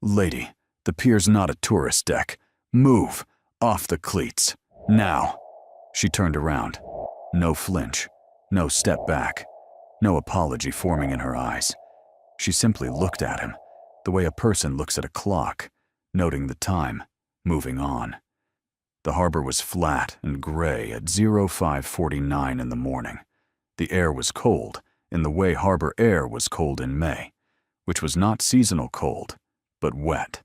"Lady, the pier's not a tourist deck. Move! Off the cleats! Now!" She turned around. No flinch. No step back. No apology forming in her eyes. She simply looked at him, the way a person looks at a clock, noting the time, moving on. The harbor was flat and gray at 05:49 in the morning. The air was cold, in the way harbor air was cold in May, which was not seasonal cold, but wet,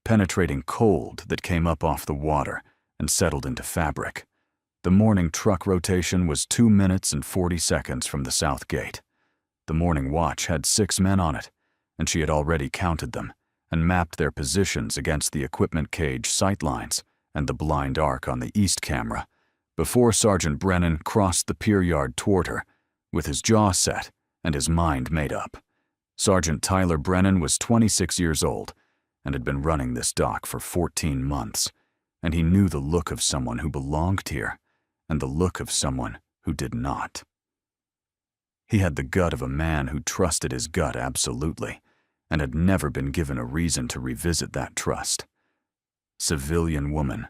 penetrating cold that came up off the water and settled into fabric. The morning truck rotation was 2 minutes and 40 seconds from the south gate. The morning watch had 6 men on it, and she had already counted them and mapped their positions against the equipment cage sightlines and the blind arc on the east camera before Sergeant Brennan crossed the pier yard toward her, with his jaw set and his mind made up. Sergeant Tyler Brennan was 26 years old and had been running this dock for 14 months, and he knew the look of someone who belonged here and the look of someone who did not. He had the gut of a man who trusted his gut absolutely and had never been given a reason to revisit that trust. Civilian woman.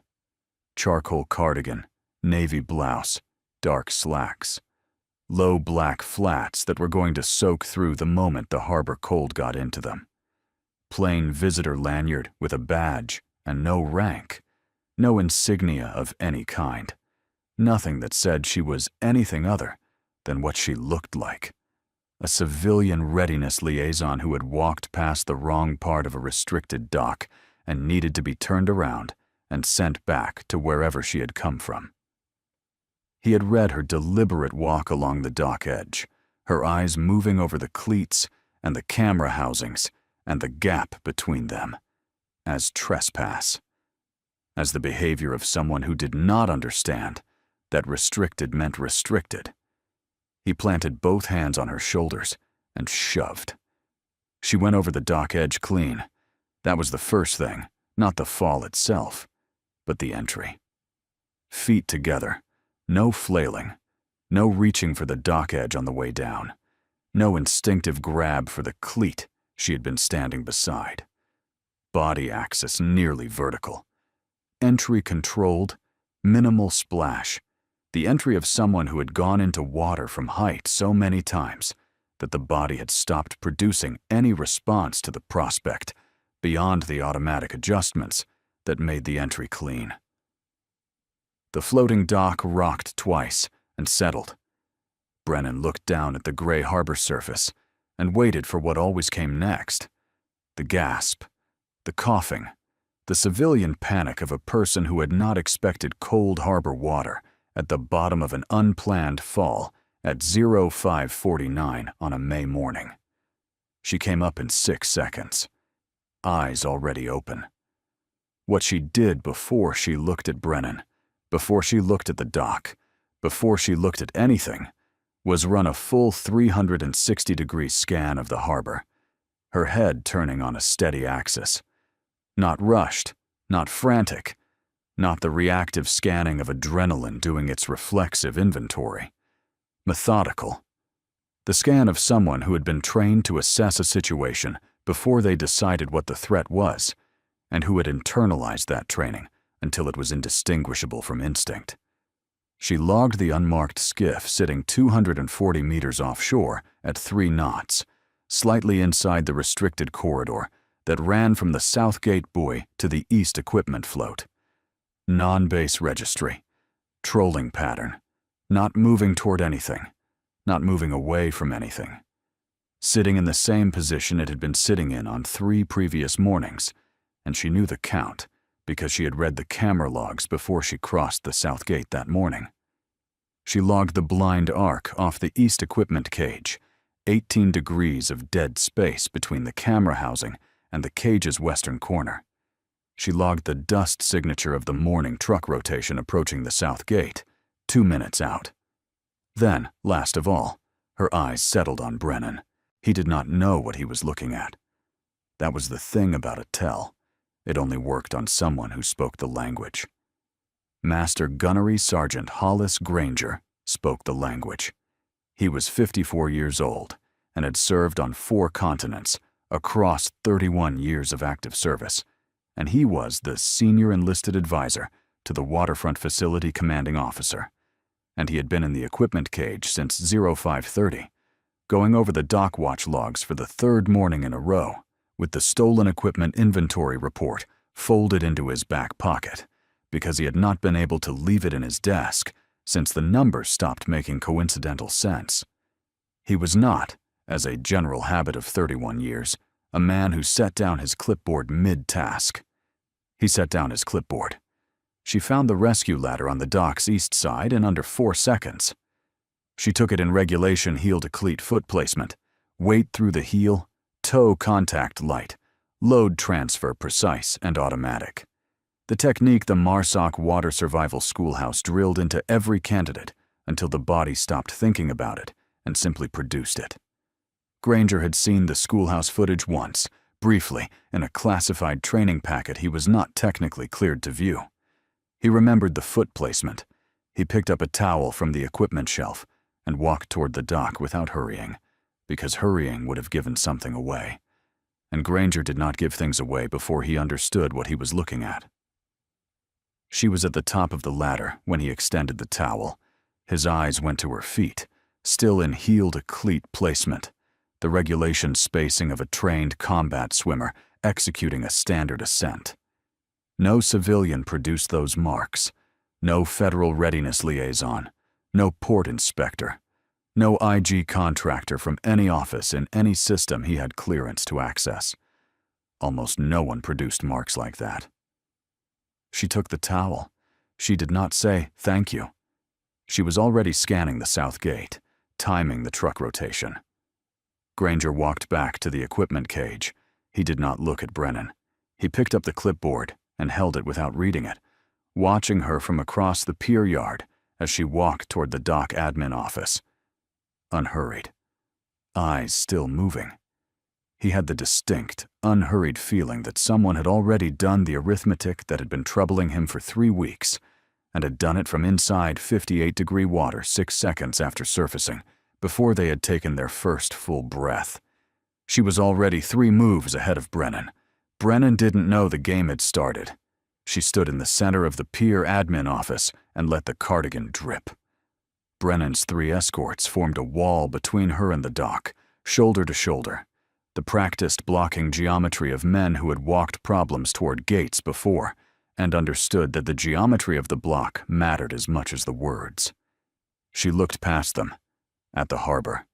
Charcoal cardigan, navy blouse, dark slacks. Low black flats that were going to soak through the moment the harbor cold got into them. Plain visitor lanyard with a badge and no rank, no insignia of any kind. Nothing that said she was anything other than what she looked like. A civilian readiness liaison who had walked past the wrong part of a restricted dock and needed to be turned around and sent back to wherever she had come from. He had read her deliberate walk along the dock edge, her eyes moving over the cleats and the camera housings and the gap between them, as trespass, as the behavior of someone who did not understand that restricted meant restricted. He planted both hands on her shoulders and shoved. She went over the dock edge clean. That was the first thing, not the fall itself, but the entry. Feet together, no flailing, no reaching for the dock edge on the way down, no instinctive grab for the cleat she had been standing beside. Body axis nearly vertical. Entry controlled, minimal splash. The entry of someone who had gone into water from height so many times that the body had stopped producing any response to the prospect beyond the automatic adjustments that made the entry clean. The floating dock rocked twice and settled. Brennan looked down at the gray harbor surface and waited for what always came next. The gasp, the coughing, the civilian panic of a person who had not expected cold harbor water at the bottom of an unplanned fall at 05:49 on a May morning. She came up in 6 seconds, eyes already open. What she did before she looked at Brennan, before she looked at the dock, before she looked at anything, was run a full 360-degree scan of the harbor, her head turning on a steady axis. Not rushed, not frantic, not the reactive scanning of adrenaline doing its reflexive inventory. Methodical. The scan of someone who had been trained to assess a situation before they decided what the threat was, and who had internalized that training until it was indistinguishable from instinct. She logged the unmarked skiff sitting 240 meters offshore at 3 knots, slightly inside the restricted corridor that ran from the south gate buoy to the east equipment float. Non-base registry, trolling pattern, not moving toward anything, not moving away from anything. Sitting in the same position it had been sitting in on 3 previous mornings, and she knew the count because she had read the camera logs before she crossed the south gate that morning. She logged the blind arc off the east equipment cage, 18 degrees of dead space between the camera housing and the cage's western corner. She logged the dust signature of the morning truck rotation approaching the south gate, 2 minutes out. Then, last of all, her eyes settled on Brennan. He did not know what he was looking at. That was the thing about a tell. It only worked on someone who spoke the language. Master Gunnery Sergeant Hollis Granger spoke the language. He was 54 years old and had served on 4 continents, across 31 years of active service, and he was the senior enlisted advisor to the waterfront facility commanding officer. And he had been in the equipment cage since 0530, going over the dock watch logs for the third morning in a row, with the stolen equipment inventory report folded into his back pocket, because he had not been able to leave it in his desk since the numbers stopped making coincidental sense. He was not, as a general habit of 31 years, a man who set down his clipboard mid-task. He set down his clipboard. She found the rescue ladder on the dock's east side in under 4 seconds. She took it in regulation heel-to-cleat foot placement, weight through the heel, toe contact light, load transfer precise and automatic. The technique the MARSOC Water Survival Schoolhouse drilled into every candidate until the body stopped thinking about it and simply produced it. Granger had seen the schoolhouse footage once, briefly, in a classified training packet he was not technically cleared to view. He remembered the foot placement. He picked up a towel from the equipment shelf and walked toward the dock without hurrying, because hurrying would have given something away. And Granger did not give things away before he understood what he was looking at. She was at the top of the ladder when he extended the towel. His eyes went to her feet, still in heel-to-cleat placement, the regulation spacing of a trained combat swimmer executing a standard ascent. No civilian produced those marks, no federal readiness liaison, no port inspector, no IG contractor from any office in any system he had clearance to access. Almost no one produced marks like that. She took the towel. She did not say, "Thank you." She was already scanning the south gate, timing the truck rotation. Granger walked back to the equipment cage. He did not look at Brennan. He picked up the clipboard and held it without reading it, watching her from across the pier yard as she walked toward the dock admin office. Unhurried, eyes still moving. He had the distinct, unhurried feeling that someone had already done the arithmetic that had been troubling him for 3 weeks, and had done it from inside 58-degree water 6 seconds after surfacing, before they had taken their first full breath. She was already 3 moves ahead of Brennan. Brennan didn't know the game had started. She stood in the center of the pier admin office and let the cardigan drip. Brennan's 3 escorts formed a wall between her and the dock, shoulder to shoulder, the practiced blocking geometry of men who had walked problems toward gates before and understood that the geometry of the block mattered as much as the words. She looked past them, at the harbor,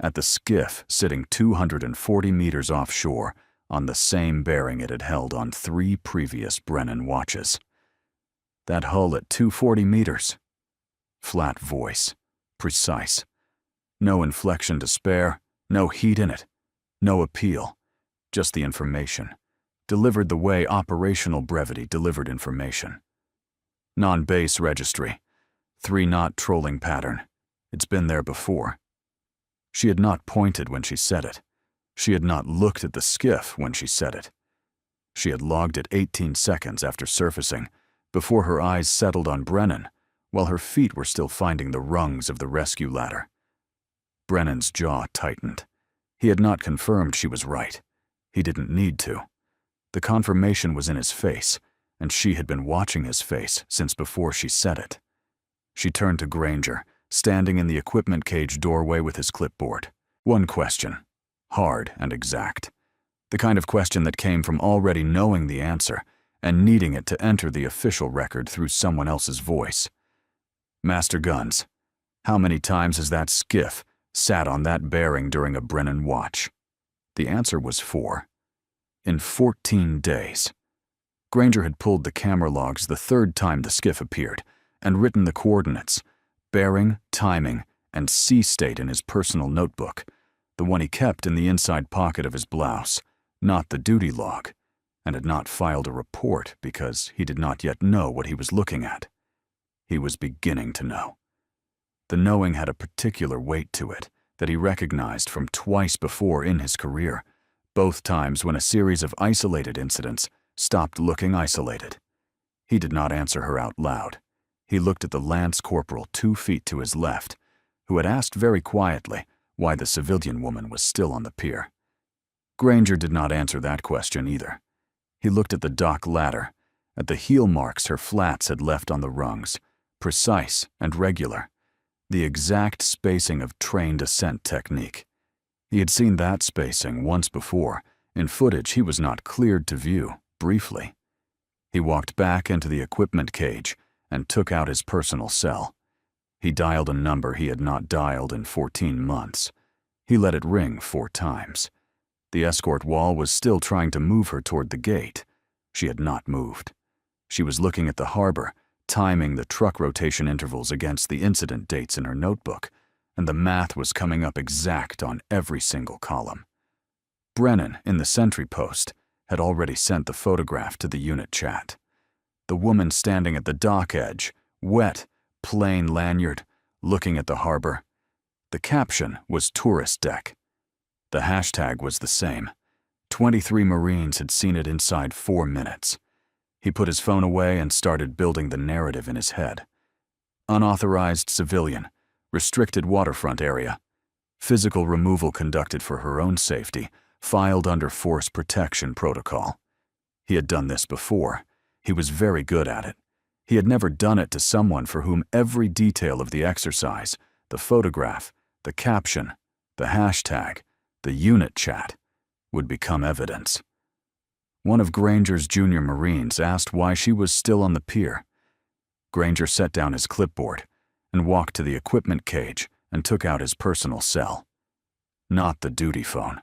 at the skiff sitting 240 meters offshore on the same bearing it had held on 3 previous Brennan watches. That hull at 240 meters. Flat voice, precise. No inflection to spare, no heat in it, no appeal, just the information, delivered the way operational brevity delivered information. Non-base registry, 3-knot trolling pattern. It's been there before. She had not pointed when she said it. She had not looked at the skiff when she said it. She had logged it 18 seconds after surfacing, before her eyes settled on Brennan, while her feet were still finding the rungs of the rescue ladder. Brennan's jaw tightened. He had not confirmed she was right. He didn't need to. The confirmation was in his face, and she had been watching his face since before she said it. She turned to Granger, standing in the equipment cage doorway with his clipboard. One question, hard and exact. The kind of question that came from already knowing the answer and needing it to enter the official record through someone else's voice. Master Guns, how many times has that skiff sat on that bearing during a Brennan watch? The answer was 4. In 14 days. Granger had pulled the camera logs the 3rd time the skiff appeared and written the coordinates, bearing, timing, and sea state in his personal notebook, the one he kept in the inside pocket of his blouse, not the duty log, and had not filed a report because he did not yet know what he was looking at. He was beginning to know. The knowing had a particular weight to it that he recognized from twice before in his career, both times when a series of isolated incidents stopped looking isolated. He did not answer her out loud. He looked at the lance corporal 2 feet to his left, who had asked very quietly why the civilian woman was still on the pier. Granger did not answer that question either. He looked at the dock ladder, at the heel marks her flats had left on the rungs, precise and regular, the exact spacing of trained ascent technique. He had seen that spacing once before, in footage he was not cleared to view, briefly. He walked back into the equipment cage and took out his personal cell. He dialed a number he had not dialed in 14 months. He let it ring 4 times. The escort wall was still trying to move her toward the gate. She had not moved. She was looking at the harbor, timing the truck rotation intervals against the incident dates in her notebook, and the math was coming up exact on every single column. Brennan, in the sentry post, had already sent the photograph to the unit chat. The woman standing at the dock edge, wet, plain lanyard, looking at the harbor. The caption was tourist deck. The hashtag was the same. 23 Marines had seen it inside 4 minutes. He put his phone away and started building the narrative in his head. Unauthorized civilian, restricted waterfront area, physical removal conducted for her own safety, filed under force protection protocol. He had done this before. He was very good at it. He had never done it to someone for whom every detail of the exercise, the photograph, the caption, the hashtag, the unit chat, would become evidence. One of Granger's junior Marines asked why she was still on the pier. Granger set down his clipboard and walked to the equipment cage and took out his personal cell. Not the duty phone.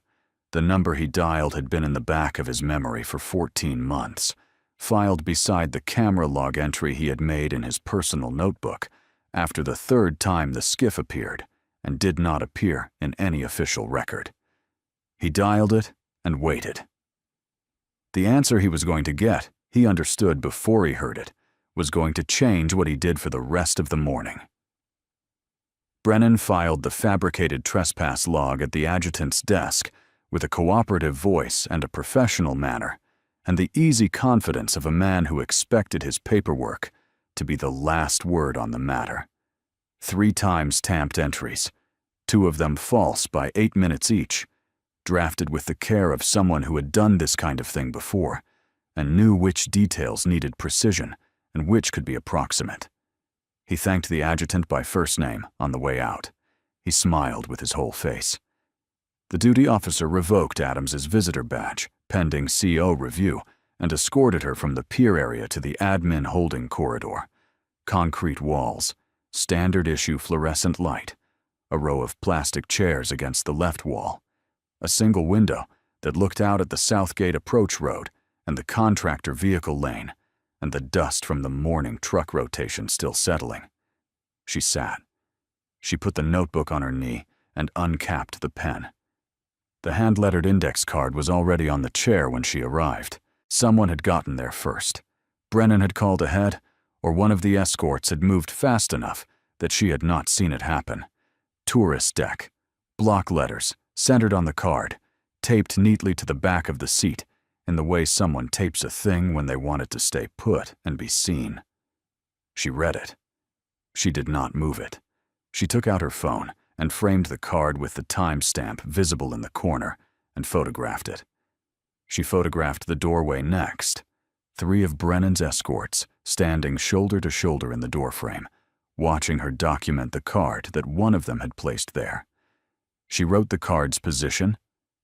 The number he dialed had been in the back of his memory for 14 months, filed beside the camera log entry he had made in his personal notebook after the 3rd time the skiff appeared and did not appear in any official record. He dialed it and waited. The answer he was going to get, he understood before he heard it, was going to change what he did for the rest of the morning. Brennan filed the fabricated trespass log at the adjutant's desk with a cooperative voice and a professional manner, and the easy confidence of a man who expected his paperwork to be the last word on the matter. 3 times tamped entries, 2 of them false by 8 minutes each, drafted with the care of someone who had done this kind of thing before and knew which details needed precision and which could be approximate. He thanked the adjutant by first name on the way out. He smiled with his whole face. The duty officer revoked Adams's visitor badge, pending CO review, and escorted her from the pier area to the admin holding corridor. Concrete walls, standard issue fluorescent light, a row of plastic chairs against the left wall, a single window that looked out at the Southgate approach road and the contractor vehicle lane, and the dust from the morning truck rotation still settling. She sat. She put the notebook on her knee and uncapped the pen. The hand-lettered index card was already on the chair when she arrived. Someone had gotten there first. Brennan had called ahead, or one of the escorts had moved fast enough that she had not seen it happen. Tourist deck, block letters, centered on the card, taped neatly to the back of the seat in the way someone tapes a thing when they want it to stay put and be seen. She read it. She did not move it. She took out her phone and framed the card with the timestamp visible in the corner and photographed it. She photographed the doorway next. 3 of Brennan's escorts standing shoulder to shoulder in the doorframe, watching her document the card that one of them had placed there. She wrote the card's position,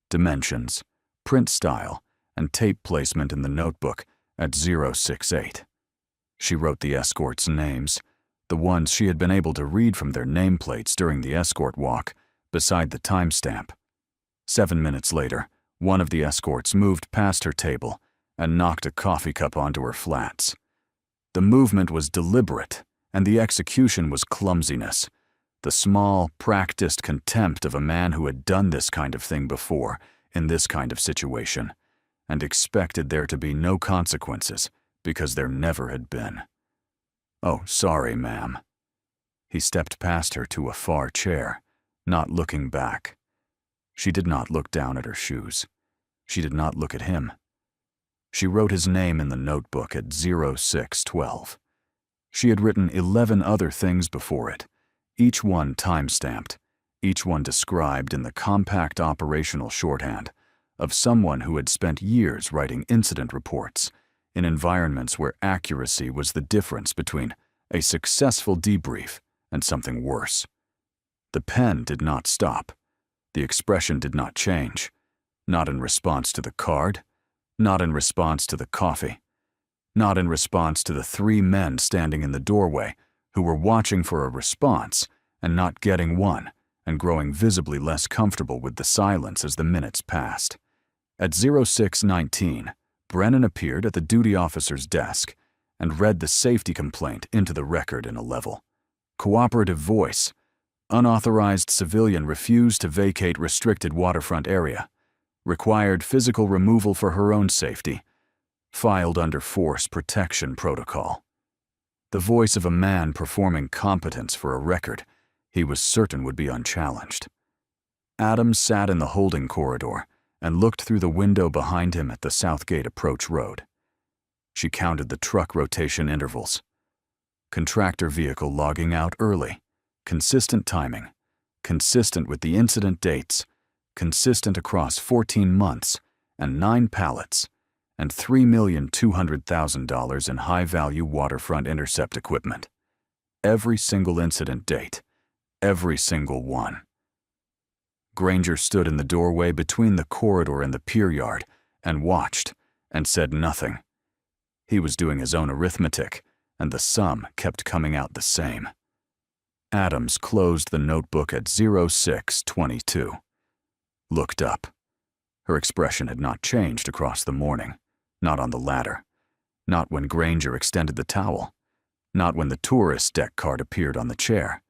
dimensions, print style, and tape placement in the notebook at 068. She wrote the escorts' names, the ones she had been able to read from their nameplates during the escort walk, beside the timestamp. 7 minutes later, one of the escorts moved past her table and knocked a coffee cup onto her flats. The movement was deliberate, and the execution was clumsiness. The small, practiced contempt of a man who had done this kind of thing before, in this kind of situation, and expected there to be no consequences because there never had been. "Oh, sorry, ma'am." He stepped past her to a far chair, not looking back. She did not look down at her shoes. She did not look at him. She wrote his name in the notebook at 0612. She had written 11 other things before it, each one time-stamped, each one described in the compact operational shorthand of someone who had spent years writing incident reports in environments where accuracy was the difference between a successful debrief and something worse. The pen did not stop. The expression did not change. Not in response to the card, not in response to the coffee, not in response to the 3 men standing in the doorway who were watching for a response and not getting one, and growing visibly less comfortable with the silence as the minutes passed. At 06:19, Brennan appeared at the duty officer's desk and read the safety complaint into the record in a level, cooperative voice. Unauthorized civilian refused to vacate restricted waterfront area. Required physical removal for her own safety. Filed under force protection protocol. The voice of a man performing competence for a record he was certain would be unchallenged. Adams sat in the holding corridor and looked through the window behind him at the Southgate Approach Road. She counted the truck rotation intervals. Contractor vehicle logging out early. Consistent timing. Consistent with the incident dates. Consistent across 14 months and 9 pallets and $3,200,000 in high-value waterfront intercept equipment. Every single incident date. Every single one. Granger stood in the doorway between the corridor and the pier yard and watched and said nothing. He was doing his own arithmetic, and the sum kept coming out the same. Adams closed the notebook at 06:22. Looked up. Her expression had not changed across the morning, not on the ladder, not when Granger extended the towel, not when the tourist deck card appeared on the chair,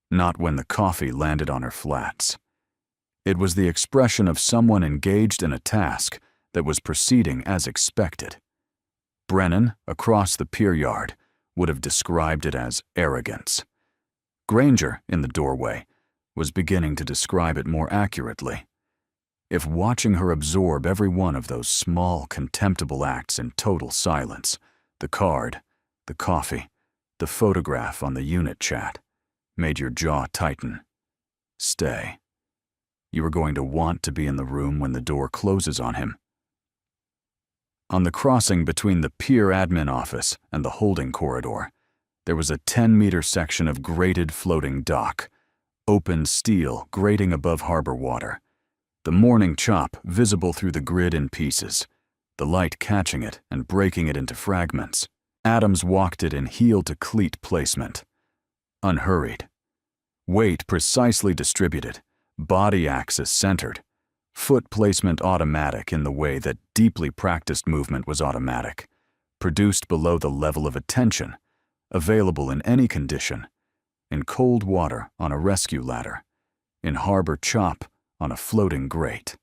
not when the coffee landed on her flats. It was the expression of someone engaged in a task that was proceeding as expected. Brennan, across the pier yard, would have described it as arrogance. Granger, in the doorway, was beginning to describe it more accurately. If watching her absorb every one of those small, contemptible acts in total silence, the card, the coffee, the photograph on the unit chat, made your jaw tighten. Stay. You were going to want to be in the room when the door closes on him. On the crossing between the pier admin office and the holding corridor, there was a 10-meter section of grated floating dock, open steel grating above harbor water, the morning chop visible through the grid in pieces, the light catching it and breaking it into fragments. Adams walked it in heel-to-cleat placement. Unhurried. Weight precisely distributed, body axis centered, foot placement automatic in the way that deeply practiced movement was automatic, produced below the level of attention, available in any condition, in cold water on a rescue ladder, in harbor chop on a floating grate,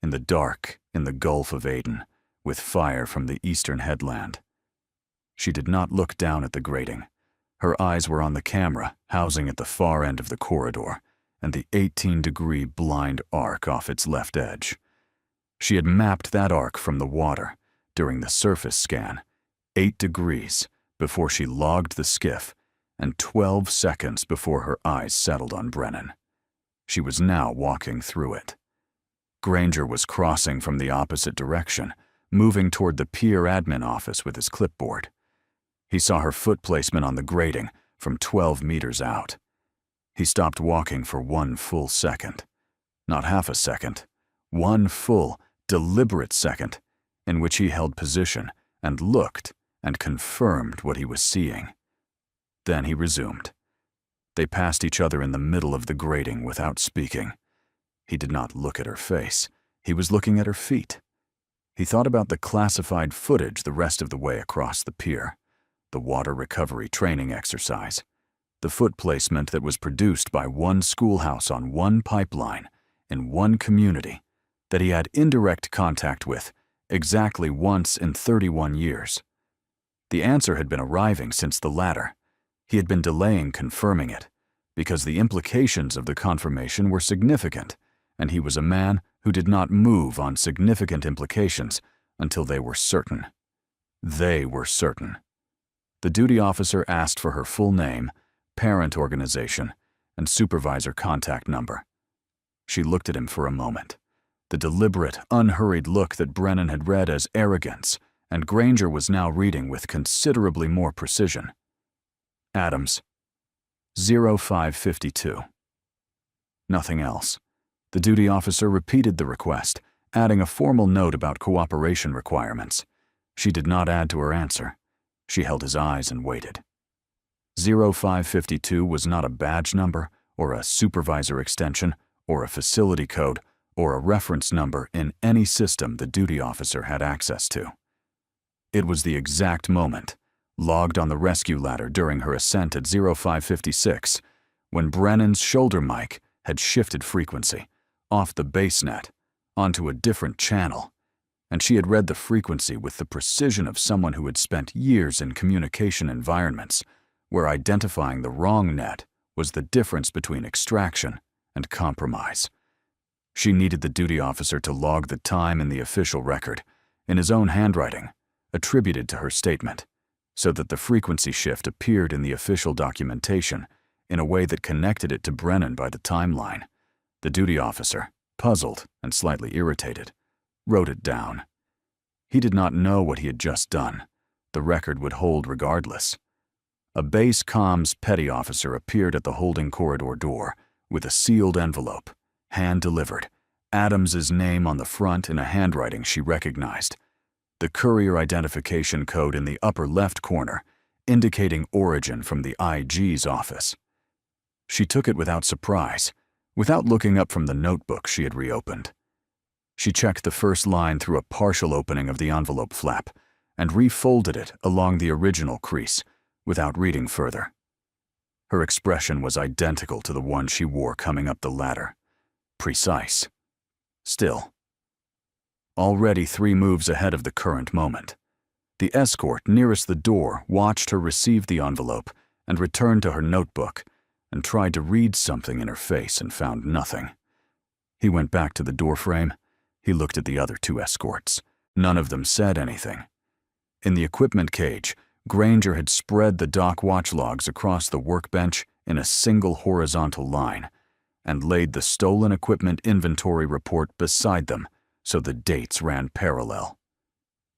in the dark in the Gulf of Aden, with fire from the eastern headland. She did not look down at the grating. Her eyes were on the camera, housing at the far end of the corridor, and the 18-degree blind arc off its left edge. She had mapped that arc from the water, during the surface scan, 8 degrees before she logged the skiff, and 12 seconds before her eyes settled on Brennan. She was now walking through it. Granger was crossing from the opposite direction, moving toward the pier admin office with his clipboard. He saw her foot placement on the grating from 12 meters out. He stopped walking for 1 full second. Not half a second. 1 full, deliberate second in which he held position and looked and confirmed what he was seeing. Then he resumed. They passed each other in the middle of the grating without speaking. He did not look at her face. He was looking at her feet. He thought about the classified footage the rest of the way across the pier, the water recovery training exercise, the foot placement that was produced by one schoolhouse on one pipeline in one community that he had indirect contact with exactly once in 31 years. The answer had been arriving since the latter. He had been delaying confirming it, because the implications of the confirmation were significant, and he was a man who did not move on significant implications until they were certain. They were certain. The duty officer asked for her full name, parent organization, and supervisor contact number. She looked at him for a moment, the deliberate, unhurried look that Brennan had read as arrogance, and Granger was now reading with considerably more precision. Adams, 0552. Nothing else. The duty officer repeated the request, adding a formal note about cooperation requirements. She did not add to her answer. She held his eyes and waited. 0552 was not a badge number, or a supervisor extension, or a facility code, or a reference number in any system the duty officer had access to. It was the exact moment, logged on the rescue ladder during her ascent at 0556, when Brennan's shoulder mic had shifted frequency, off the basenet, onto a different channel, and she had read the frequency with the precision of someone who had spent years in communication environments, where identifying the wrong net was the difference between extraction and compromise. She needed the duty officer to log the time in the official record, in his own handwriting, attributed to her statement, so that the frequency shift appeared in the official documentation in a way that connected it to Brennan by the timeline. The duty officer, puzzled and slightly irritated, wrote it down. He did not know what he had just done. The record would hold regardless. A base comms petty officer appeared at the holding corridor door with a sealed envelope, hand-delivered, Adams's name on the front in a handwriting she recognized. The courier identification code in the upper left corner, indicating origin from the IG's office. She took it without surprise, without looking up from the notebook she had reopened. She checked the first line through a partial opening of the envelope flap and refolded it along the original crease, without reading further. Her expression was identical to the one she wore coming up the ladder. Precise. Still. Already 3 moves ahead of the current moment. The escort nearest the door watched her receive the envelope and return to her notebook and tried to read something in her face and found nothing. He went back to the doorframe. He looked at the other 2 escorts. None of them said anything. In the equipment cage, Granger had spread the dock watch logs across the workbench in a single horizontal line and laid the stolen equipment inventory report beside them so the dates ran parallel.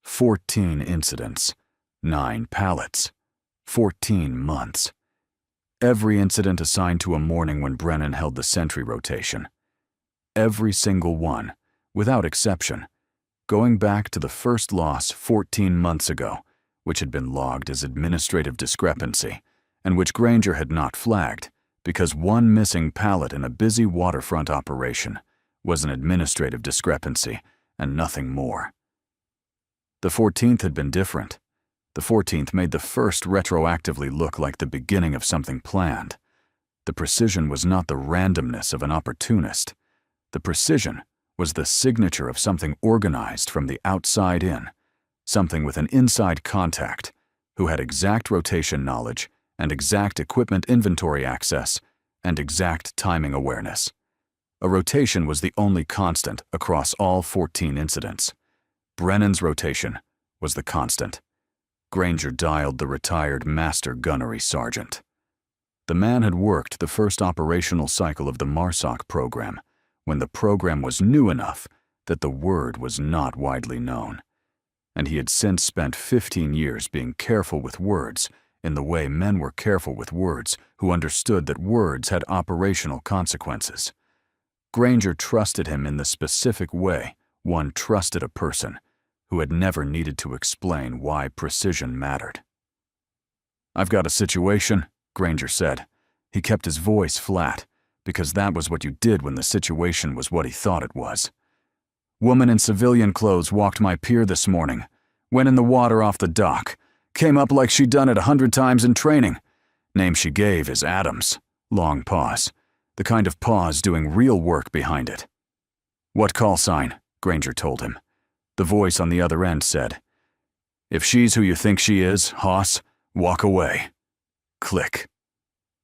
14 incidents, 9 pallets, 14 months. Every incident assigned to a morning when Brennan held the sentry rotation. Every single one, without exception, going back to the first loss 14 months ago, which had been logged as administrative discrepancy, and which Granger had not flagged, because one missing pallet in a busy waterfront operation was an administrative discrepancy and nothing more. The 14th had been different. The 14th made the first retroactively look like the beginning of something planned. The precision was not the randomness of an opportunist. The precision was the signature of something organized from the outside in, something with an inside contact who had exact rotation knowledge and exact equipment inventory access and exact timing awareness. A rotation was the only constant across all 14 incidents. Brennan's rotation was the constant. Granger dialed the retired master gunnery sergeant. The man had worked the first operational cycle of the MARSOC program when the program was new enough that the word was not widely known. And he had since spent 15 years being careful with words in the way men were careful with words who understood that words had operational consequences. Granger trusted him in the specific way one trusted a person who had never needed to explain why precision mattered. "I've got a situation," Granger said. He kept his voice flat, because that was what you did when the situation was what he thought it was. "Woman in civilian clothes walked my pier this morning, went in the water off the dock, came up like she'd done it 100 times in training. Name she gave is Adams." Long pause. The kind of pause doing real work behind it. "What call sign?" Granger told him. The voice on the other end said, "If she's who you think she is, Hoss, walk away." Click.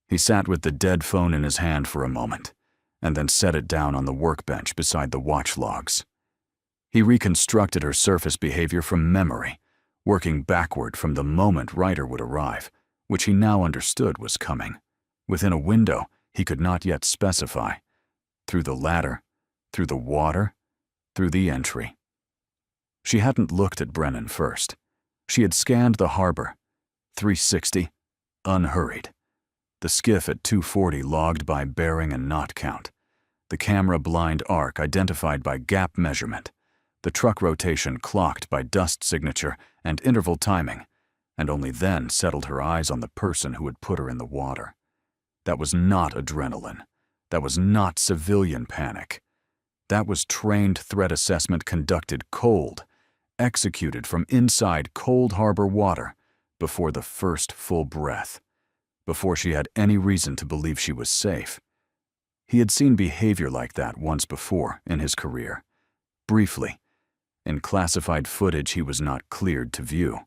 He sat with the dead phone in his hand for a moment, and then set it down on the workbench beside the watch logs. He reconstructed her surface behavior from memory, working backward from the moment Ryder would arrive, which he now understood was coming, within a window he could not yet specify. Through the ladder, through the water, through the entry. She hadn't looked at Brennan first. She had scanned the harbor, 360, unhurried. The skiff at 240 logged by bearing and knot count. The camera blind arc identified by gap measurement. The truck rotation clocked by dust signature and interval timing, and only then settled her eyes on the person who had put her in the water. That was not adrenaline. That was not civilian panic. That was trained threat assessment conducted cold, executed from inside cold harbor water before the first full breath, before she had any reason to believe she was safe. He had seen behavior like that once before in his career. Briefly, in classified footage he was not cleared to view.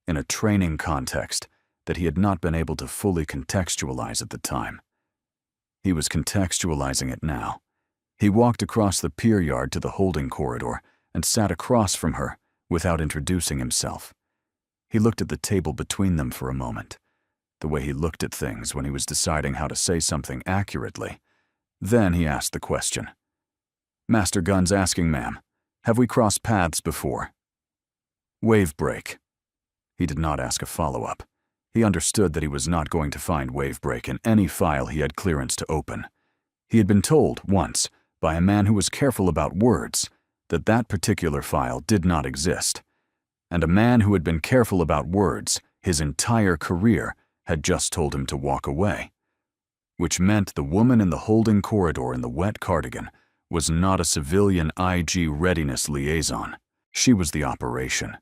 In a training context that he had not been able to fully contextualize at the time. He was contextualizing it now. He walked across the pier yard to the holding corridor and sat across from her without introducing himself. He looked at the table between them for a moment, the way he looked at things when he was deciding how to say something accurately. Then he asked the question. "Master Gun's asking, ma'am, have we crossed paths before?" "Wave break." He did not ask a follow-up. He understood that he was not going to find wave break in any file he had clearance to open. He had been told once, by a man who was careful about words, that that particular file did not exist. And a man who had been careful about words his entire career had just told him to walk away. Which meant the woman in the holding corridor in the wet cardigan was not a civilian IG readiness liaison. She was the operation.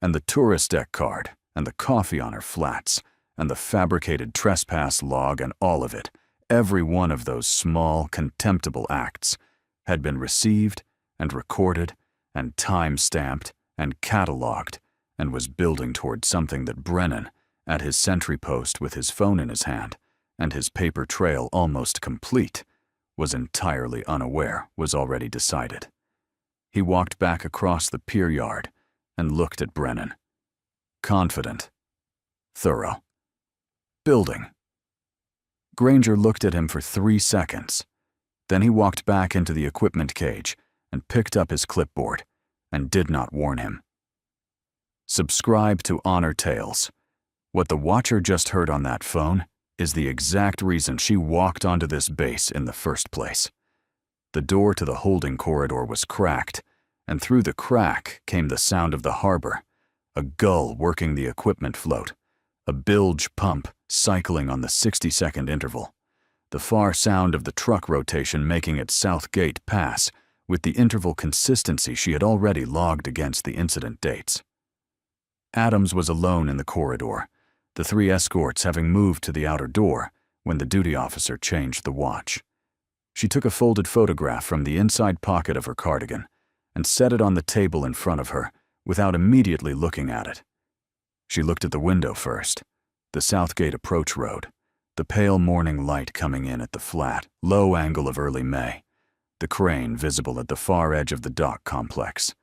And the tourist deck card, and the coffee on her flats, and the fabricated trespass log and all of it, every one of those small, contemptible acts, had been received and recorded and time-stamped and catalogued and was building toward something that Brennan, at his sentry post with his phone in his hand and his paper trail almost complete, was entirely unaware was already decided. He walked back across the pier yard and looked at Brennan. Confident. Thorough. Building. Granger looked at him for 3 seconds. Then he walked back into the equipment cage and picked up his clipboard and did not warn him. Subscribe to Honor Tales. What the watcher just heard on that phone is the exact reason she walked onto this base in the first place. The door to the holding corridor was cracked, and through the crack came the sound of the harbor, a gull working the equipment float, a bilge pump cycling on the 60-second interval, the far sound of the truck rotation making its south gate pass with the interval consistency she had already logged against the incident dates. Adams was alone in the corridor, the 3 escorts having moved to the outer door when the duty officer changed the watch. She took a folded photograph from the inside pocket of her cardigan and set it on the table in front of her without immediately looking at it. She looked at the window first, the Southgate approach road, the pale morning light coming in at the flat, low angle of early May, the crane visible at the far edge of the dock complex.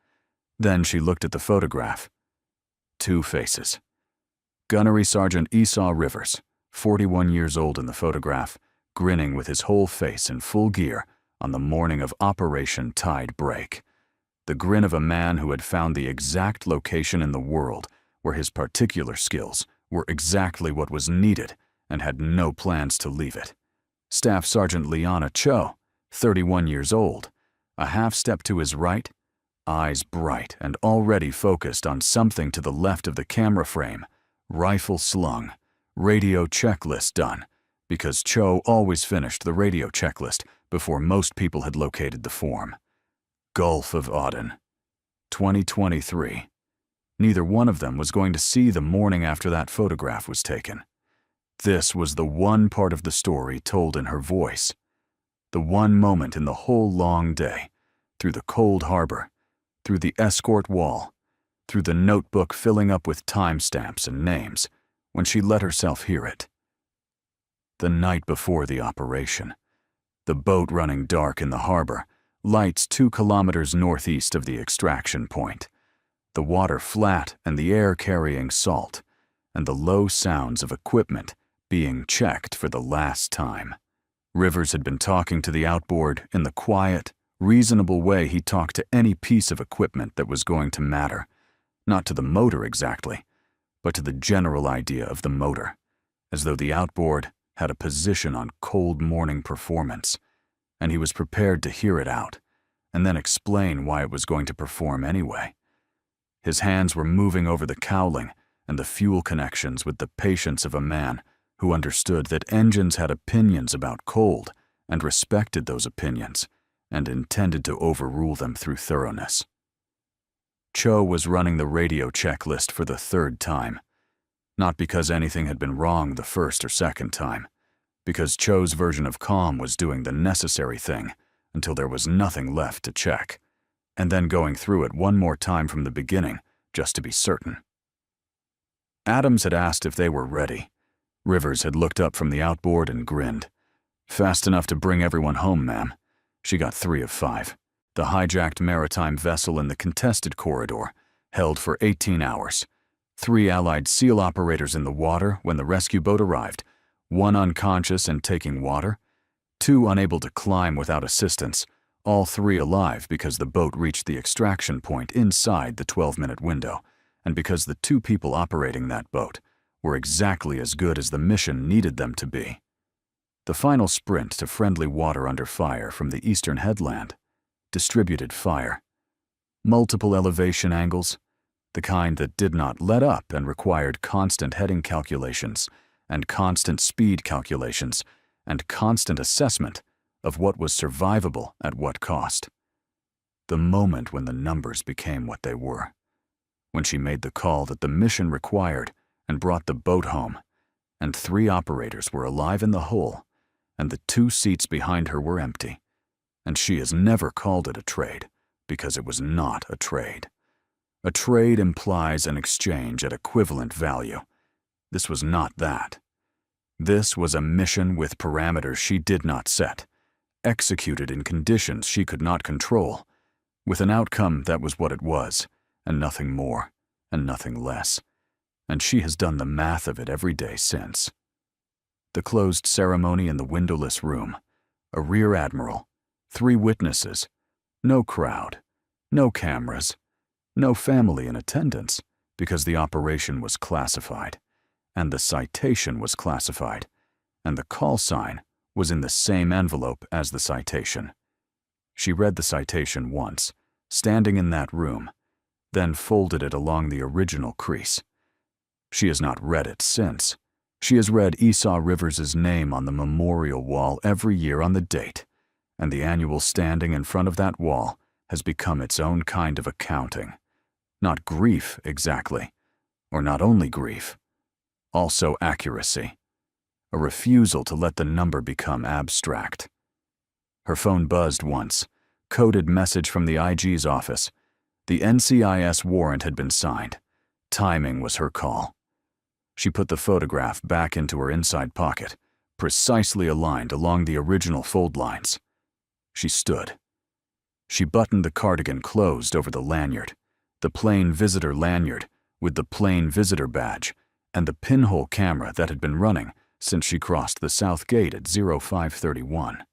Then she looked at the photograph. 2 faces. Gunnery Sergeant Esau Rivers, 41 years old in the photograph, grinning with his whole face in full gear on the morning of Operation Tide Break. The grin of a man who had found the exact location in the world where his particular skills were exactly what was needed and had no plans to leave it. Staff Sergeant Liana Cho, 31 years old, a half step to his right, eyes bright and already focused on something to the left of the camera frame, rifle slung, radio checklist done, because Cho always finished the radio checklist before most people had located the form. Gulf of Aden. 2023. Neither one of them was going to see the morning after that photograph was taken. This was the one part of the story told in her voice. The one moment in the whole long day, through the cold harbor, through the escort wall, through the notebook filling up with timestamps and names, when she let herself hear it. The night before the operation. The boat running dark in the harbor, lights 2 kilometers northeast of the extraction point. The water flat and the air carrying salt, and the low sounds of equipment being checked for the last time. Rivers had been talking to the outboard in the quiet, reasonable way he talked to any piece of equipment that was going to matter, not to the motor exactly, but to the general idea of the motor, as though the outboard had a position on cold morning performance, and he was prepared to hear it out, and then explain why it was going to perform anyway. His hands were moving over the cowling and the fuel connections with the patience of a man who understood that engines had opinions about cold and respected those opinions and intended to overrule them through thoroughness. Cho was running the radio checklist for the third time, not because anything had been wrong the first or second time, because Cho's version of calm was doing the necessary thing until there was nothing left to check, and then going through it one more time from the beginning just to be certain. Adams had asked if they were ready. Rivers had looked up from the outboard and grinned. "Fast enough to bring everyone home, ma'am." She got 3 of 5. The hijacked maritime vessel in the contested corridor, held for 18 hours. 3 Allied SEAL operators in the water when the rescue boat arrived, 1 unconscious and taking water, 2 unable to climb without assistance, all 3 alive because the boat reached the extraction point inside the 12-minute window, and because the 2 people operating that boat were exactly as good as the mission needed them to be. The final sprint to friendly water under fire from the eastern headland. Distributed fire. Multiple elevation angles, the kind that did not let up and required constant heading calculations and constant speed calculations and constant assessment of what was survivable at what cost. The moment when the numbers became what they were. When she made the call that the mission required and brought the boat home, and 3 operators were alive in the hull, and the 2 seats behind her were empty. And she has never called it a trade, because it was not a trade. A trade implies an exchange at equivalent value. This was not that. This was a mission with parameters she did not set, executed in conditions she could not control, with an outcome that was what it was, and nothing more, and nothing less. And she has done the math of it every day since. The closed ceremony in the windowless room, a rear admiral, 3 witnesses, no crowd, no cameras, no family in attendance because the operation was classified, and the citation was classified, and the call sign was in the same envelope as the citation. She read the citation once, standing in that room, then folded it along the original crease. She has not read it since. She has read Esau Rivers's name on the memorial wall every year on the date, and the annual standing in front of that wall has become its own kind of accounting. Not grief, exactly, or not only grief, also accuracy, a refusal to let the number become abstract. Her phone buzzed once, coded message from the IG's office. The NCIS warrant had been signed. Timing was her call. She put the photograph back into her inside pocket, precisely aligned along the original fold lines. She stood. She buttoned the cardigan closed over the lanyard, the plain visitor lanyard with the plain visitor badge and the pinhole camera that had been running since she crossed the south gate at 0531.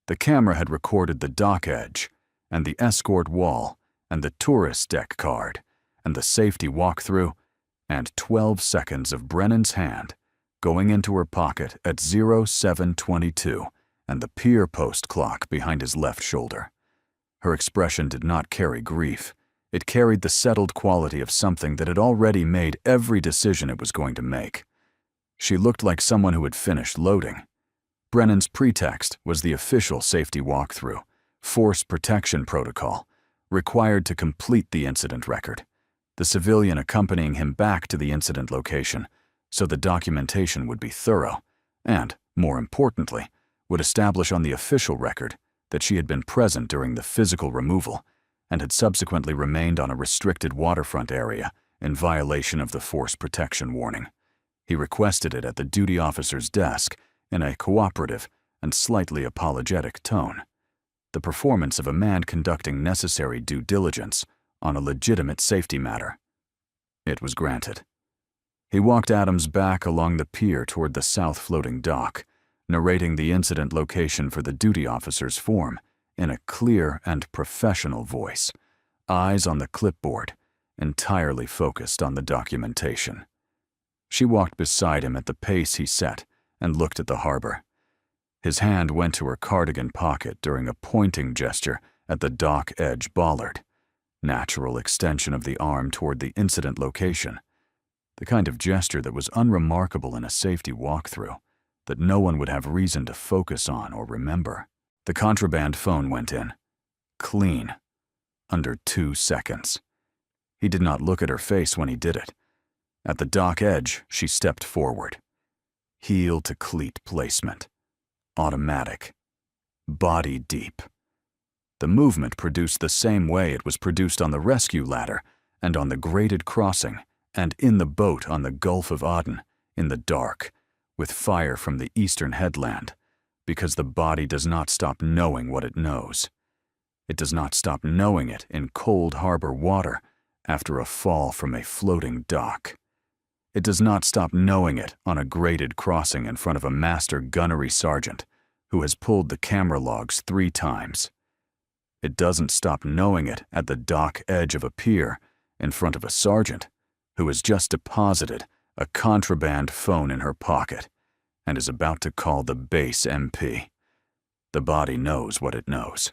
The camera had recorded the dock edge and the escort wall and the tourist deck card and the safety walkthrough and 12 seconds of Brennan's hand going into her pocket at 0722 and the pier post clock behind his left shoulder. Her expression did not carry grief. It carried the settled quality of something that had already made every decision it was going to make. She looked like someone who had finished loading. Brennan's pretext was the official safety walkthrough, force protection protocol, required to complete the incident record, the civilian accompanying him back to the incident location so the documentation would be thorough and, more importantly, would establish on the official record that she had been present during the physical removal and had subsequently remained on a restricted waterfront area in violation of the force protection warning. He requested it at the duty officer's desk in a cooperative and slightly apologetic tone, the performance of a man conducting necessary due diligence on a legitimate safety matter. It was granted. He walked Adams back along the pier toward the south floating dock, narrating the incident location for the duty officer's form in a clear and professional voice, eyes on the clipboard, entirely focused on the documentation. She walked beside him at the pace he set and looked at the harbor. His hand went to her cardigan pocket during a pointing gesture at the dock edge bollard, natural extension of the arm toward the incident location, the kind of gesture that was unremarkable in a safety walkthrough, that no one would have reason to focus on or remember. The contraband phone went in. Clean. Under 2 seconds. He did not look at her face when he did it. At the dock edge, she stepped forward. Heel to cleat placement. Automatic. Body deep. The movement produced the same way it was produced on the rescue ladder and on the graded crossing and in the boat on the Gulf of Aden, in the dark, with fire from the eastern headland, because the body does not stop knowing what it knows. It does not stop knowing it in cold harbor water after a fall from a floating dock. It does not stop knowing it on a graded crossing in front of a master gunnery sergeant who has pulled the camera logs 3 times. It doesn't stop knowing it at the dock edge of a pier in front of a sergeant who has just deposited a contraband phone in her pocket and is about to call the base MP. The body knows what it knows.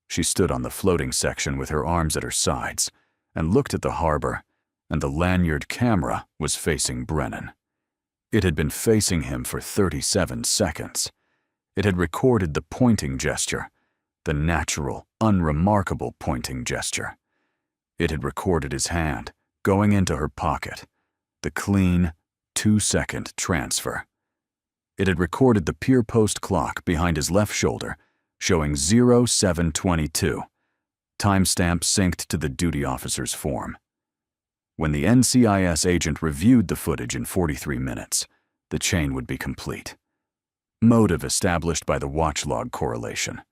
She stood on the floating section with her arms at her sides and looked at the harbor, and the lanyard camera was facing Brennan. It had been facing him for 37 seconds. It had recorded the pointing gesture, the natural, unremarkable pointing gesture. It had recorded his hand going into her pocket, the clean, 2-second transfer. It had recorded the pier post clock behind his left shoulder, showing 0722, timestamp synced to the duty officer's form. When the NCIS agent reviewed the footage in 43 minutes, the chain would be complete. Motive established by the watch log correlation.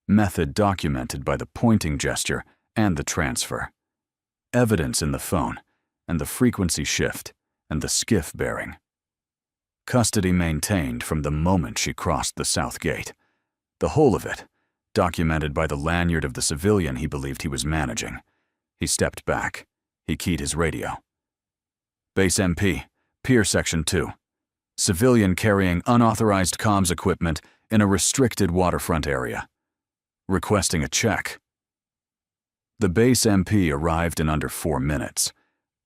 Method documented by the pointing gesture and the transfer. Evidence in the phone, and the frequency shift, and the skiff bearing. Custody maintained from the moment she crossed the south gate. The whole of it, documented by the lanyard of the civilian he believed he was managing. He stepped back. He keyed his radio. Base MP, Pier Section 2. Civilian carrying unauthorized comms equipment in a restricted waterfront area. Requesting a check. The base MP arrived in under 4 minutes.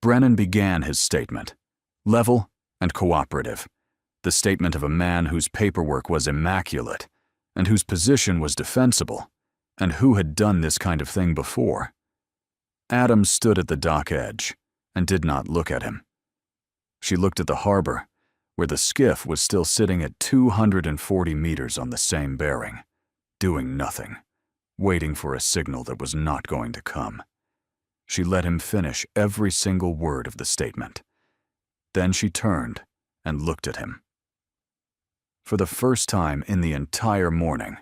Brennan began his statement. Level and cooperative. The statement of a man whose paperwork was immaculate, and whose position was defensible, and who had done this kind of thing before. Adams stood at the dock edge and did not look at him. She looked at the harbor, where the skiff was still sitting at 240 meters on the same bearing, doing nothing, waiting for a signal that was not going to come. She let him finish every single word of the statement. Then she turned and looked at him. For the first time in the entire morning,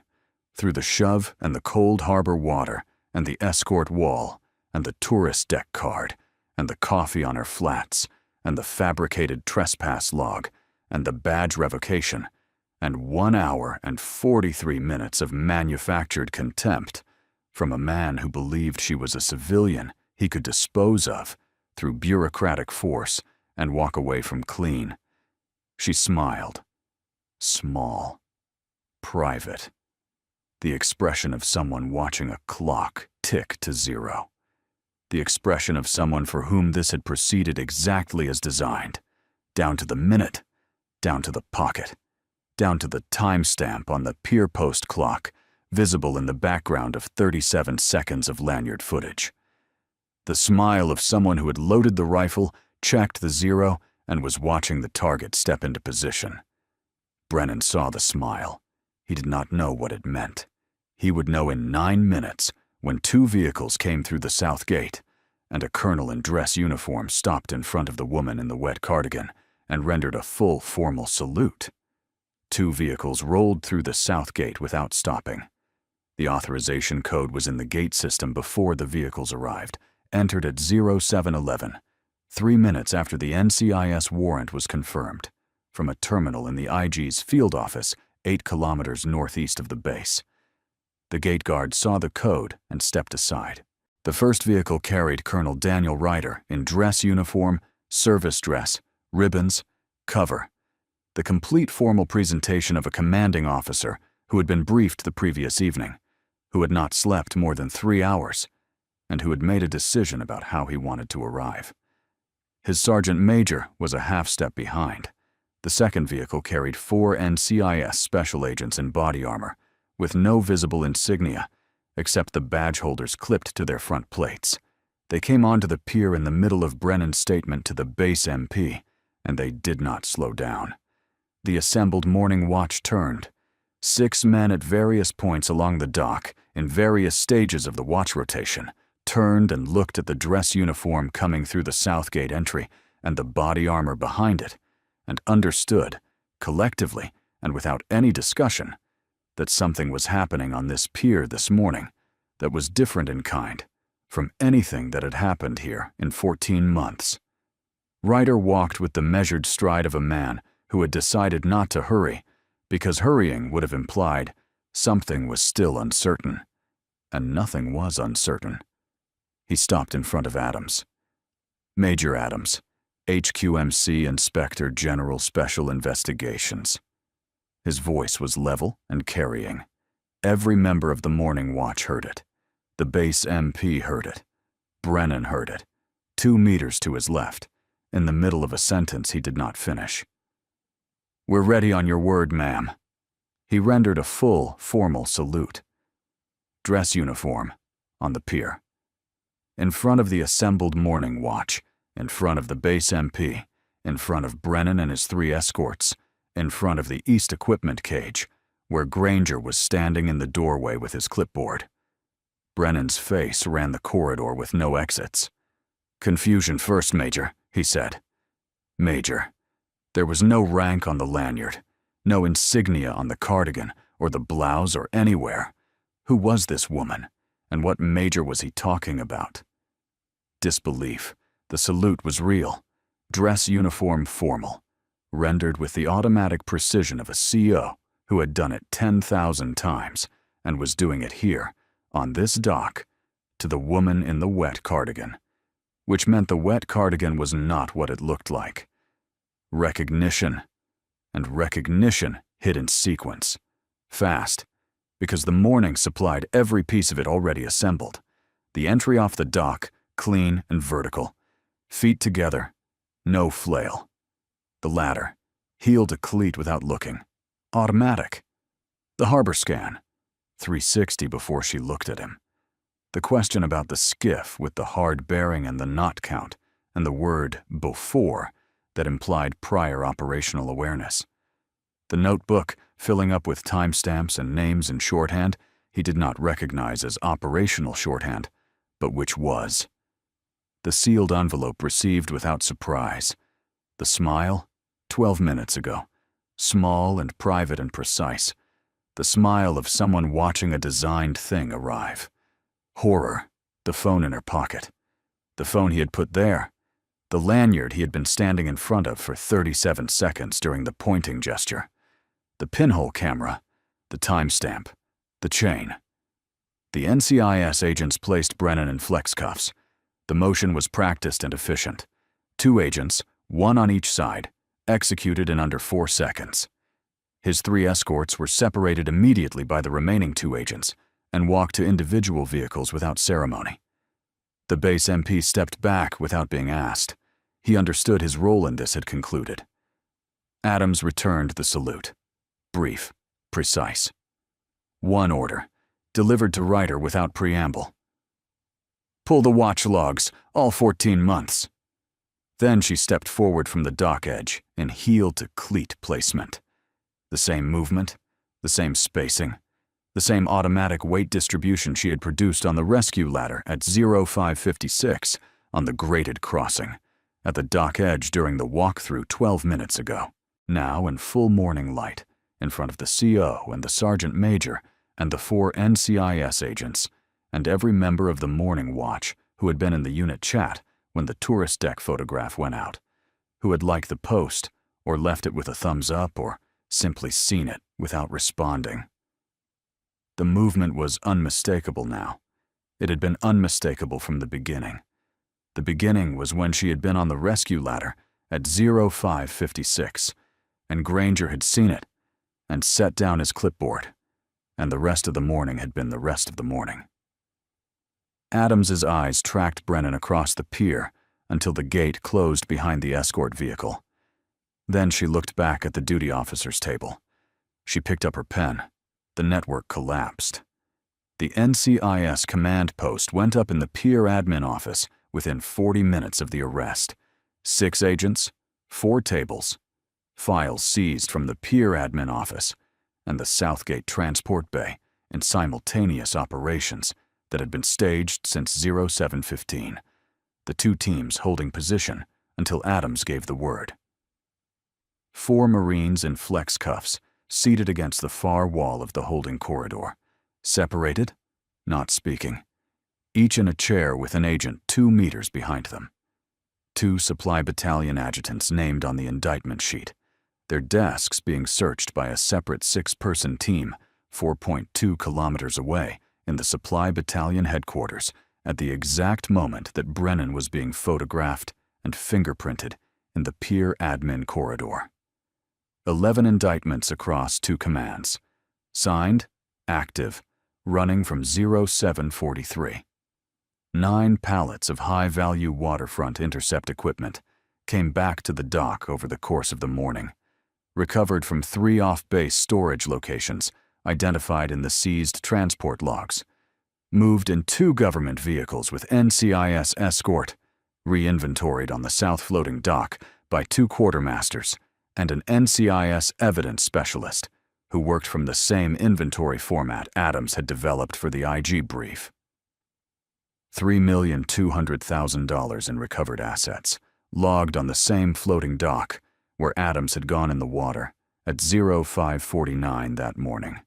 through the shove and the cold harbor water and the escort wall and the tourist deck card and the coffee on her flats and the fabricated trespass log and the badge revocation and 1 hour and 43 minutes of manufactured contempt from a man who believed she was a civilian he could dispose of through bureaucratic force and walk away from clean. She smiled. Small. Private. The expression of someone watching a clock tick to 0. The expression of someone for whom this had proceeded exactly as designed, down to the minute, down to the pocket, down to the timestamp on the pier post clock, visible in the background of 37 seconds of lanyard footage. The smile of someone who had loaded the rifle, checked the 0, and was watching the target step into position. Brennan saw the smile. He did not know what it meant. He would know in 9 minutes when 2 vehicles came through the south gate, and a colonel in dress uniform stopped in front of the woman in the wet cardigan and rendered a full formal salute. 2 vehicles rolled through the south gate without stopping. The authorization code was in the gate system before the vehicles arrived, entered at 0711, 3 minutes after the NCIS warrant was confirmed, from a terminal in the IG's field office 8 kilometers northeast of the base. The gate guard saw the code and stepped aside. The first vehicle carried Colonel Daniel Ryder in dress uniform, service dress, ribbons, cover. The complete formal presentation of a commanding officer who had been briefed the previous evening, who had not slept more than 3 hours, and who had made a decision about how he wanted to arrive. His sergeant major was a half-step behind. The second vehicle carried 4 NCIS special agents in body armor, with no visible insignia, except the badge holders clipped to their front plates. They came onto the pier in the middle of Brennan's statement to the base MP, and they did not slow down. The assembled morning watch turned. 6 men at various points along the dock, in various stages of the watch rotation, turned and looked at the dress uniform coming through the south gate entry and the body armor behind it, and understood, collectively and without any discussion, that something was happening on this pier this morning that was different in kind from anything that had happened here in 14 months. Ryder walked with the measured stride of a man who had decided not to hurry, because hurrying would have implied something was still uncertain, and nothing was uncertain. He stopped in front of Adams. Major Adams, HQMC Inspector General Special Investigations. His voice was level and carrying. Every member of the morning watch heard it. The base MP heard it. Brennan heard it, 2 meters to his left, in the middle of a sentence he did not finish. "We're ready on your word, ma'am." He rendered a full, formal salute. Dress uniform, on the pier. In front of the assembled morning watch, in front of the base MP, in front of Brennan and his 3 escorts, in front of the East equipment cage, where Granger was standing in the doorway with his clipboard. Brennan's face ran the corridor with no exits. "Confusion first, Major," he said. "Major, there was no rank on the lanyard, no insignia on the cardigan or the blouse or anywhere. Who was this woman, and what major was he talking about?" Disbelief. The salute was real. Dress uniform formal, rendered with the automatic precision of a CO who had done it 10,000 times and was doing it here, on this dock, to the woman in the wet cardigan, which meant the wet cardigan was not what it looked like. Recognition, and recognition hit in sequence, fast, because the morning supplied every piece of it already assembled. The entry off the dock, clean and vertical, feet together, no flail. The ladder, heel to cleat without looking, automatic. The harbor scan, 360 before she looked at him. The question about the skiff with the hard bearing and the knot count, and the word before that implied prior operational awareness. The notebook, filling up with timestamps and names in shorthand he did not recognize as operational shorthand, but which was. The sealed envelope received without surprise. The smile, 12 minutes ago, small and private and precise. The smile of someone watching a designed thing arrive. Horror, the phone in her pocket. The phone he had put there. The lanyard he had been standing in front of for 37 seconds during the pointing gesture. The pinhole camera, the timestamp, the chain. The NCIS agents placed Brennan in flex cuffs. The motion was practiced and efficient. 2 agents, 1 on each side, executed in under 4 seconds. His 3 escorts were separated immediately by the remaining 2 agents and walked to individual vehicles without ceremony. The base MP stepped back without being asked. He understood his role in this had concluded. Adams returned the salute. Brief, precise. 1 order, delivered to Ryder without preamble. "Pull the watch logs, all 14 months. Then she stepped forward from the dock edge in heel to cleat placement. The same movement, the same spacing, the same automatic weight distribution she had produced on the rescue ladder at 0556 on the graded crossing, at the dock edge during the walkthrough 12 minutes ago, now in full morning light, in front of the CO and the sergeant major and the 4 NCIS agents, and every member of the morning watch who had been in the unit chat when the tourist deck photograph went out, who had liked the post or left it with a thumbs up or simply seen it without responding. The movement was unmistakable now. It had been unmistakable from the beginning. The beginning was when she had been on the rescue ladder at 0556, and Granger had seen it and set down his clipboard, and the rest of the morning had been the rest of the morning. Adams's eyes tracked Brennan across the pier until the gate closed behind the escort vehicle. Then she looked back at the duty officer's table. She picked up her pen. The network collapsed. The NCIS command post went up in the pier admin office within 40 minutes of the arrest. 6 agents, 4 tables, files seized from the pier admin office and the Southgate transport bay in simultaneous operations that had been staged since 0715, the 2 teams holding position until Adams gave the word. 4 Marines in flex cuffs seated against the far wall of the holding corridor, separated, not speaking, each in a chair with an agent 2 meters behind them. 2 supply battalion adjutants named on the indictment sheet, their desks being searched by a separate 6-person team 4.2 kilometers away in the supply battalion headquarters at the exact moment that Brennan was being photographed and fingerprinted in the pier admin corridor. 11 indictments across 2 commands. Signed, active, running from 0743. 9 pallets of high-value waterfront intercept equipment came back to the dock over the course of the morning, recovered from 3 off-base storage locations identified in the seized transport logs, moved in 2 government vehicles with NCIS escort, re-inventoried on the south floating dock by 2 quartermasters and an NCIS evidence specialist who worked from the same inventory format Adams had developed for the IG brief. $3,200,000 in recovered assets, logged on the same floating dock where Adams had gone in the water at 0549 that morning.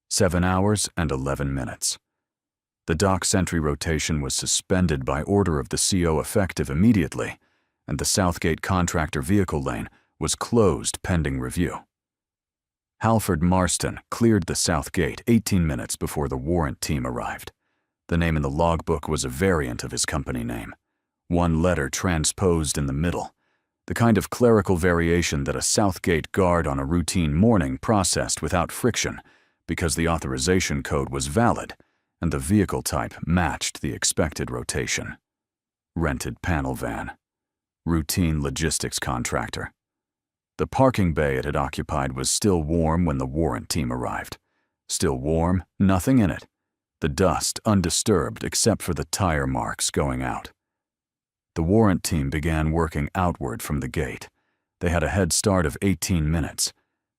7 hours and 11 minutes. The dock sentry rotation was suspended by order of the CO effective immediately, and the Southgate contractor vehicle lane was closed pending review. Halford Marston cleared the South Gate 18 minutes before the warrant team arrived. The name in the logbook was a variant of his company name, 1 letter transposed in the middle, the kind of clerical variation that a Southgate guard on a routine morning processed without friction because the authorization code was valid and the vehicle type matched the expected rotation. Rented panel van. Routine logistics contractor. The parking bay it had occupied was still warm when the warrant team arrived. Still warm, nothing in it. The dust undisturbed except for the tire marks going out. The warrant team began working outward from the gate. They had a head start of 18 minutes.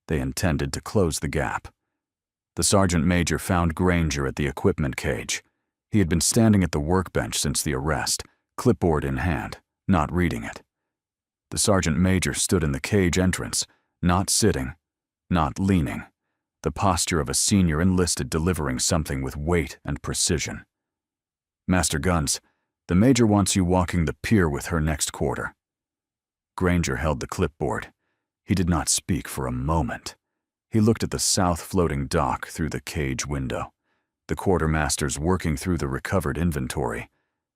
They intended to close the gap. The sergeant major found Granger at the equipment cage. He had been standing at the workbench since the arrest, clipboard in hand, not reading it. The sergeant major stood in the cage entrance, not sitting, not leaning, the posture of a senior enlisted delivering something with weight and precision. "Master Guns, the major wants you walking the pier with her next quarter." Granger held the clipboard. He did not speak for a moment. He looked at the south floating dock through the cage window, the quartermasters working through the recovered inventory,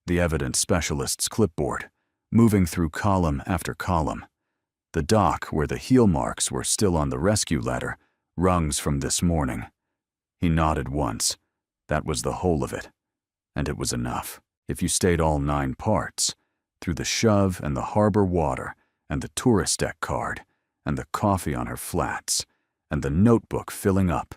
the evidence specialist's clipboard, moving through column after column, the dock where the heel marks were still on the rescue ladder, rungs from this morning. He nodded once. That was the whole of it. And it was enough, if you stayed all 9 parts, through the shove and the harbor water and the tourist deck card and the coffee on her flats and the notebook filling up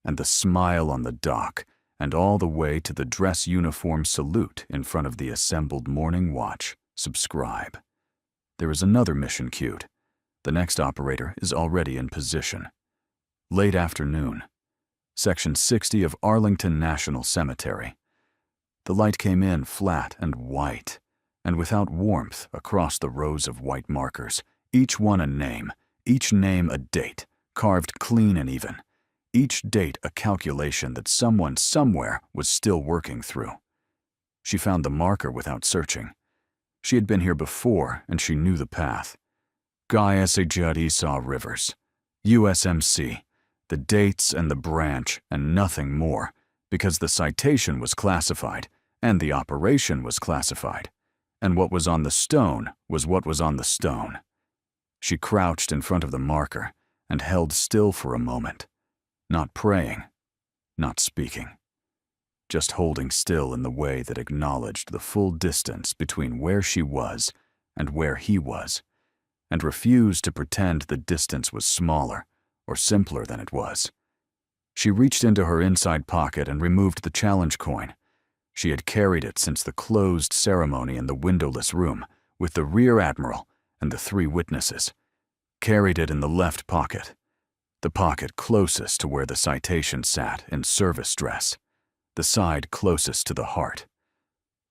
and the smile on the dock and all the way to the dress uniform salute in front of the assembled morning watch. Subscribe. There is another mission queued. The next operator is already in position. Late afternoon. Section 60 of Arlington National Cemetery. The light came in flat and white, and without warmth across the rows of white markers, each one a name, each name a date, carved clean and even, each date a calculation that someone somewhere was still working through. She found the marker without searching. She had been here before, and she knew the path. Guy S. Judd Esau Rivers, USMC, The dates and the branch and nothing more, because the citation was classified and the operation was classified, and what was on the stone was what was on the stone. She crouched in front of the marker and held still for a moment, not praying, not speaking, just holding still in the way that acknowledged the full distance between where she was and where he was, and refused to pretend the distance was smaller or simpler than it was. She reached into her inside pocket and removed the challenge coin. She had carried it since the closed ceremony in the windowless room with the rear admiral and the 3 witnesses. Carried it in the left pocket, the pocket closest to where the citation sat in service dress, the side closest to the heart.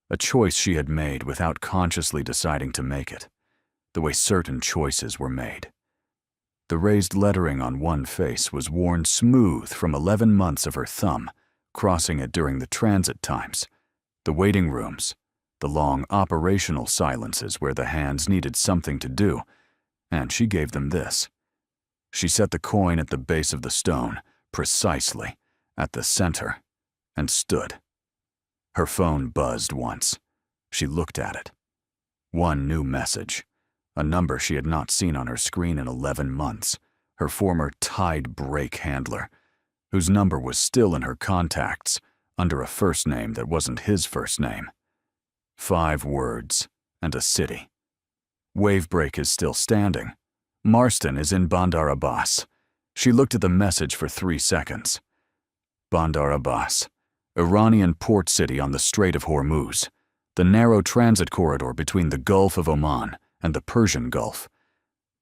A choice she had made without consciously deciding to make it, the way certain choices were made. The raised lettering on one face was worn smooth from 11 months of her thumb, crossing it during the transit times, the waiting rooms, the long operational silences where the hands needed something to do, and she gave them this. She set the coin at the base of the stone, precisely, at the center, and stood. Her phone buzzed once. She looked at it. One new message. A number she had not seen on her screen in 11 months, her former Tide brake handler, whose number was still in her contacts, under a first name that wasn't his first name. 5 words, and a city. Wavebreak is still standing. Marston is in Bandar Abbas. She looked at the message for 3 seconds. Bandar Abbas, Iranian port city on the Strait of Hormuz, the narrow transit corridor between the Gulf of Oman and the Persian Gulf,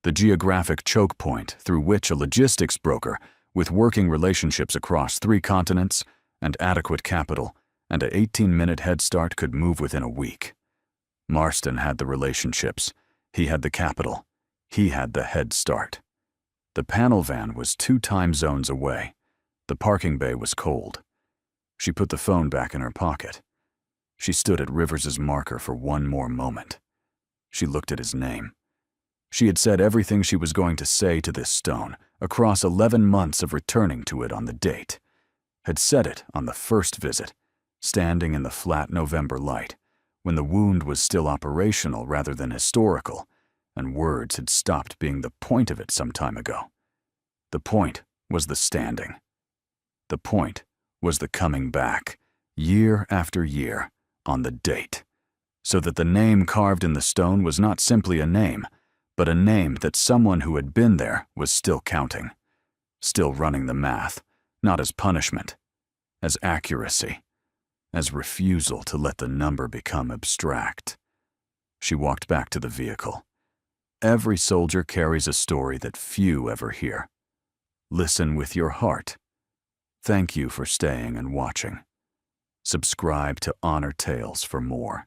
the geographic choke point through which a logistics broker with working relationships across 3 continents and adequate capital and an 18-minute head start could move within a week. Marston had the relationships, he had the capital, he had the head start. The panel van was 2 time zones away. The parking bay was cold. She put the phone back in her pocket. She stood at Rivers's marker for one more moment. She looked at his name. She had said everything she was going to say to this stone across 11 months of returning to it on the date. Had said it on the first visit, standing in the flat November light, when the wound was still operational rather than historical, and words had stopped being the point of it some time ago. The point was the standing. The point was the coming back, year after year, on the date, so that the name carved in the stone was not simply a name, but a name that someone who had been there was still counting, still running the math, not as punishment, as accuracy, as refusal to let the number become abstract. She walked back to the vehicle. Every soldier carries a story that few ever hear. Listen with your heart. Thank you for staying and watching. Subscribe to Honor Tales for more.